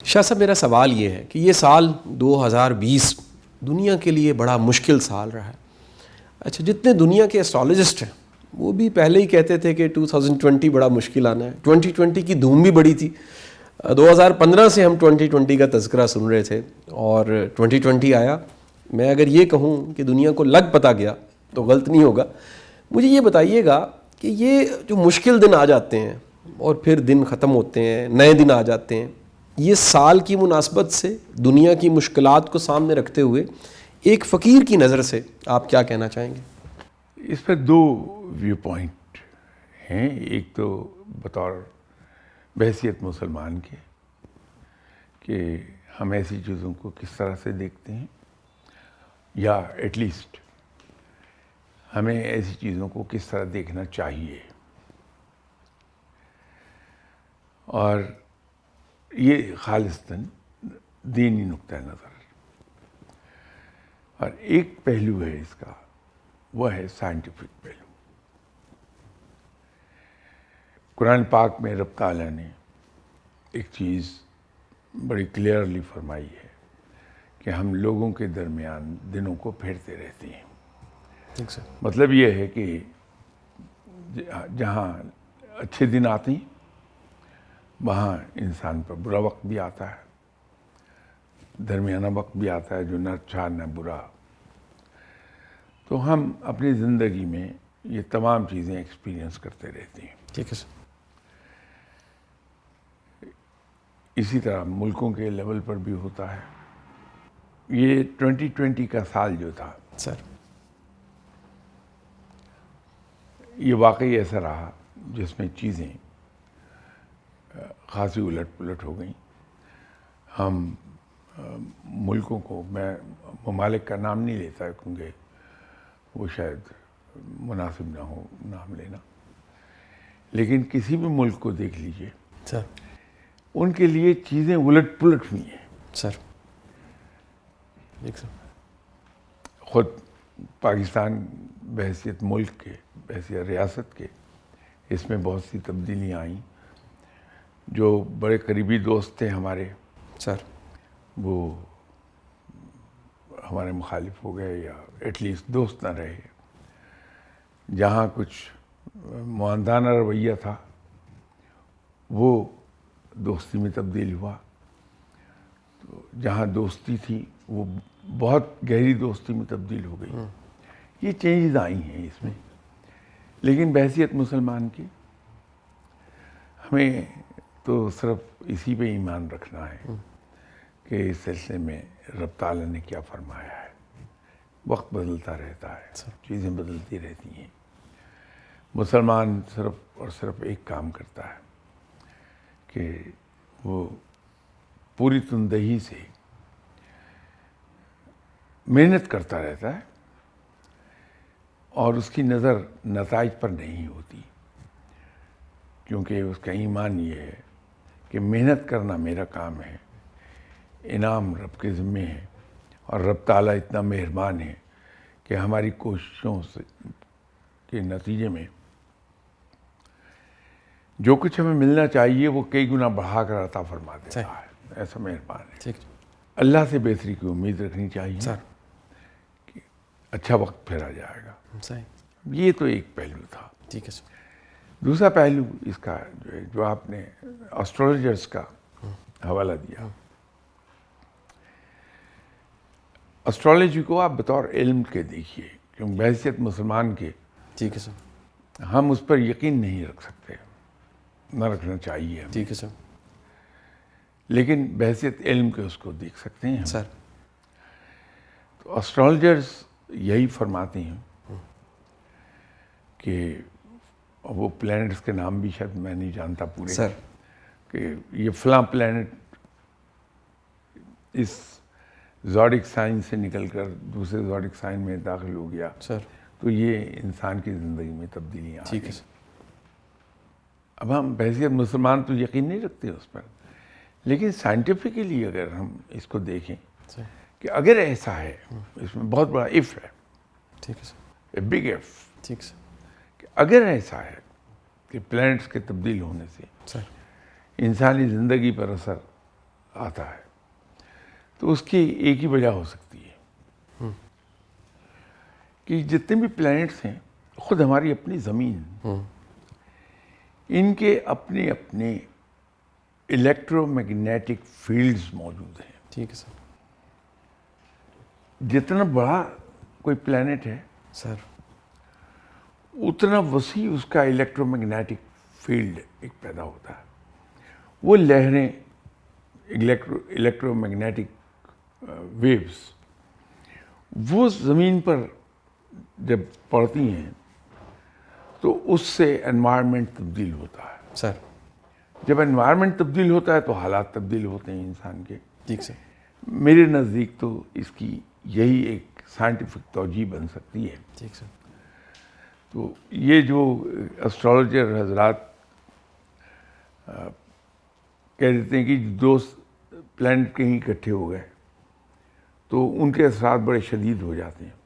شاہ صاحب میرا سوال یہ ہے کہ یہ سال 2020 دنیا کے لیے بڑا مشکل سال رہا ہے. اچھا جتنے دنیا کے ایسٹرالوجسٹ ہیں وہ بھی پہلے ہی کہتے تھے کہ 2020 بڑا مشکل آنا ہے. 2020 کی دھوم بھی بڑی تھی. 2015 سے ہم 2020 کا تذکرہ سن رہے تھے اور 2020 آیا. میں اگر یہ کہوں کہ دنیا کو لگ پتہ گیا تو غلط نہیں ہوگا. مجھے یہ بتائیے گا کہ یہ جو مشکل دن آ جاتے ہیں اور پھر دن ختم ہوتے ہیں, نئے دن آ جاتے ہیں, یہ سال کی مناسبت سے دنیا کی مشکلات کو سامنے رکھتے ہوئے ایک فقیر کی نظر سے آپ کیا کہنا چاہیں گے؟ اس پر دو ویو پوائنٹ ہیں. ایک تو بطور بحیثیت مسلمان کے کہ ہم ایسی چیزوں کو کس طرح سے دیکھتے ہیں, یا ایٹ لیسٹ ہمیں ایسی چیزوں کو کس طرح دیکھنا چاہیے. اور یہ خالصتاً دینی نقطہ نظر. اور ایک پہلو ہے اس کا, وہ ہے سائنٹیفک پہلو. قرآن پاک میں رب تعالیٰ نے ایک چیز بڑی کلیئرلی فرمائی ہے کہ ہم لوگوں کے درمیان دنوں کو پھیرتے رہتے ہیں. مطلب یہ ہے کہ جہاں اچھے دن آتے ہیں وہاں انسان پر برا وقت بھی آتا ہے, درمیانہ وقت بھی آتا ہے جو نہ اچھا نہ برا. تو ہم اپنی زندگی میں یہ تمام چیزیں ایکسپیرئنس کرتے رہتے ہیں. ٹھیک ہے سر. اسی طرح ملکوں کے لیول پر بھی ہوتا ہے. یہ 2020 کا سال جو تھا سر, یہ واقعی ایسا رہا جس میں چیزیں خاصی الٹ پلٹ ہو گئیں. ہم ملکوں کو, میں ممالک کا نام نہیں لیتا کیونکہ وہ شاید مناسب نہ ہو نام لینا, لیکن کسی بھی ملک کو دیکھ لیجئے سر, ان کے لیے چیزیں الٹ پلٹ ہوئی ہیں. سر, خود پاکستان بحیثیت ملک کے, بحیثیت ریاست کے, اس میں بہت سی تبدیلیاں آئیں. جو بڑے قریبی دوست تھے ہمارے سر, وہ ہمارے مخالف ہو گئے یا ایٹ لیسٹ دوست نہ رہے. جہاں کچھ معاندانہ رویہ تھا وہ دوستی میں تبدیل ہوا. تو جہاں دوستی تھی وہ بہت گہری دوستی میں تبدیل ہو گئی. یہ چینجز آئی ہیں اس میں. لیکن بحیثیت مسلمان کی ہمیں تو صرف اسی پہ ایمان رکھنا ہے کہ اس سلسلے میں رب تعالیٰ نے کیا فرمایا ہے. وقت بدلتا رہتا ہے, چیزیں بدلتی رہتی ہیں. مسلمان صرف اور صرف ایک کام کرتا ہے کہ وہ پوری تندہی سے محنت کرتا رہتا ہے اور اس کی نظر نتائج پر نہیں ہوتی, کیونکہ اس کا ایمان یہ ہے کہ محنت کرنا میرا کام ہے, انعام رب کے ذمے ہے, اور رب تعالیٰ اتنا مہربان ہے کہ ہماری کوششوں سے کے نتیجے میں جو کچھ ہمیں ملنا چاہیے وہ کئی گنا بڑھا کر عطا فرما دیتا ہے. ایسا مہربان ہے. اللہ سے بہتری کی امید رکھنی چاہیے سر, کہ اچھا وقت پھیرا جائے گا. صحیح. یہ تو ایک پہلو تھا. ٹھیک ہے سر. دوسرا پہلو اس کا جو آپ نے ایسٹرولوجرز کا حوالہ دیا, ایسٹرالوجی کو آپ بطور علم کے دیکھیے, کیونکہ بحیثیت مسلمان کے ٹھیک ہے سر, ہم اس پر یقین نہیں رکھ سکتے, نہ رکھنا چاہیے ہمیں. ٹھیک ہے سر. لیکن بحیثیت علم کے اس کو دیکھ سکتے ہیں سر. تو ایسٹرالوجرز یہی فرماتے ہیں کہ وہ پلینٹس کے نام بھی شاید میں نہیں جانتا پورے سر, کہ یہ فلاں پلینٹ اس زوڈک سائن سے نکل کر دوسرے زوڈک سائن میں داخل ہو گیا, سر, تو یہ انسان کی زندگی میں تبدیلیاں آ ٹھیک ہے گئیں. سر. اب ہم بحیثیت مسلمان تو یقین نہیں رکھتے اس پر, لیکن سائنٹیفکلی اگر ہم اس کو دیکھیں کہ اگر ایسا ہے, اس میں بہت بڑا ایف ہے, ٹھیک ہے سر, اے بگ ایف, ٹھیک سر, کہ اگر ایسا ہے کہ پلینٹس کے تبدیل ہونے سے سر, انسانی زندگی پر اثر آتا ہے تو اس کی ایک ہی وجہ ہو سکتی ہے کہ جتنے بھی پلینٹس ہیں، خود ہماری اپنی زمین، ان کے اپنے اپنے الیکٹرو میگنیٹک فیلڈز موجود ہیں. ٹھیک ہے سر. جتنا بڑا کوئی پلینٹ ہے سر اتنا وسیع اس کا الیکٹرو میگنیٹک فیلڈ ایک پیدا ہوتا ہے. وہ لہریں، الیکٹرو میگنیٹک ویوز، وہ زمین پر جب پڑتی ہیں تو اس سے انوائرمنٹ تبدیل ہوتا ہے. سر. جب انوائرمنٹ تبدیل ہوتا ہے تو حالات تبدیل ہوتے ہیں انسان کے. ٹھیک سر. میرے نزدیک تو اس کی یہی ایک سائنٹیفک توجہ بن سکتی ہے. ٹھیک سر. تو یہ جو اسٹرالوجر حضرات کہہ دیتے ہیں کہ دو پلانٹ کہیں اکٹھے ہو گئے تو ان کے اثرات بڑے شدید ہو جاتے ہیں.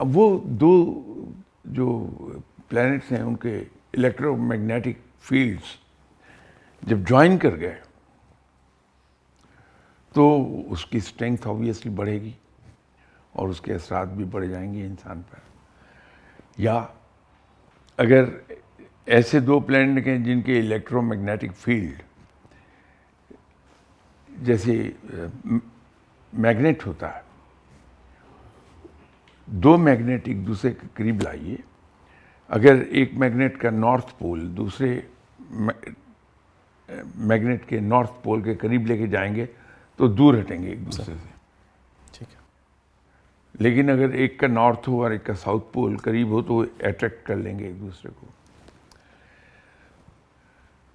اب وہ دو جو پلانٹس ہیں ان کے الیکٹرو میگنیٹک فیلڈز جب جوائن کر گئے تو اس کی اسٹرینگتھ آبویسلی بڑھے گی اور اس کے اثرات بھی بڑھ جائیں گے انسان پر. یا اگر ایسے دو پلانٹ ہیں جن کے الیکٹرو میگنیٹک فیلڈ جیسے میگنیٹ ہوتا ہے، دو میگنیٹ ایک دوسرے کے قریب لائیے، اگر ایک میگنیٹ کا نارتھ پول دوسرے میگنیٹ کے نارتھ پول کے قریب لے کے جائیں گے تو دور ہٹیں گے ایک دوسرے سے. ٹھیک ہے. لیکن اگر ایک کا نارتھ ہو اور ایک کا ساؤتھ پول قریب ہو تو وہ اٹریکٹ کر لیں گے ایک دوسرے کو.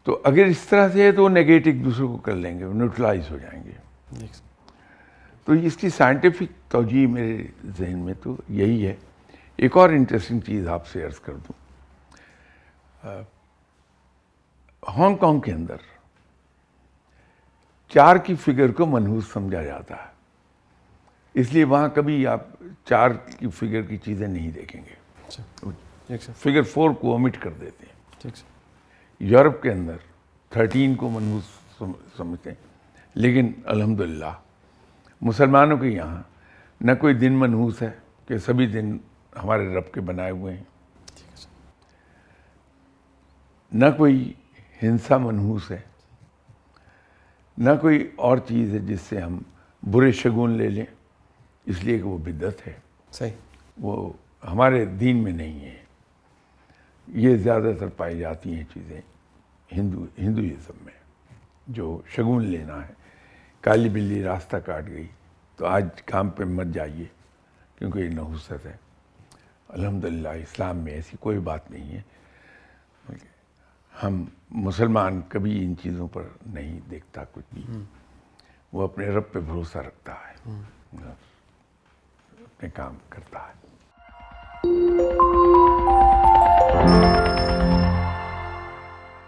تو اگر اس طرح سے ہے تو وہ نیگیٹ ایک دوسرے کو کر لیں گے، وہ نیوٹرلائز ہو جائیں گے. تو اس کی سائنٹیفک توجہ میرے ذہن میں تو یہی ہے. ایک اور انٹرسٹنگ چیز آپ سے عرض کر دوں، ہانگ کانگ کے اندر 4 کی فگر کو منحوس سمجھا جاتا ہے، اس لیے وہاں کبھی آپ 4 کی فگر کی چیزیں نہیں دیکھیں گے. فگر 4 کو اومٹ کر دیتے ہیں. ٹھیک سر. یورپ کے اندر 13 کو منحوس سمجھتے ہیں، لیکن الحمدللہ مسلمانوں کے یہاں نہ کوئی دن منحوس ہے کہ سبھی دن ہمارے رب کے بنائے ہوئے ہیں، نہ کوئی ہنسا منحوس ہے، نہ کوئی اور چیز ہے جس سے ہم برے شگون لے لیں اس لیے کہ وہ بدعت ہے. صحیح. وہ ہمارے دین میں نہیں ہے. یہ زیادہ تر پائی جاتی ہیں چیزیں ہندوازم میں، جو شگون لینا ہے. کالی بلی راستہ کاٹ گئی تو آج کام پہ مت جائیے کیونکہ یہ نحوست ہے. الحمدللہ اسلام میں ایسی کوئی بات نہیں ہے. ہم مسلمان کبھی ان چیزوں پر نہیں دیکھتا کچھ بھی. وہ اپنے رب پہ بھروسہ رکھتا ہے، اپنے کام کرتا ہے.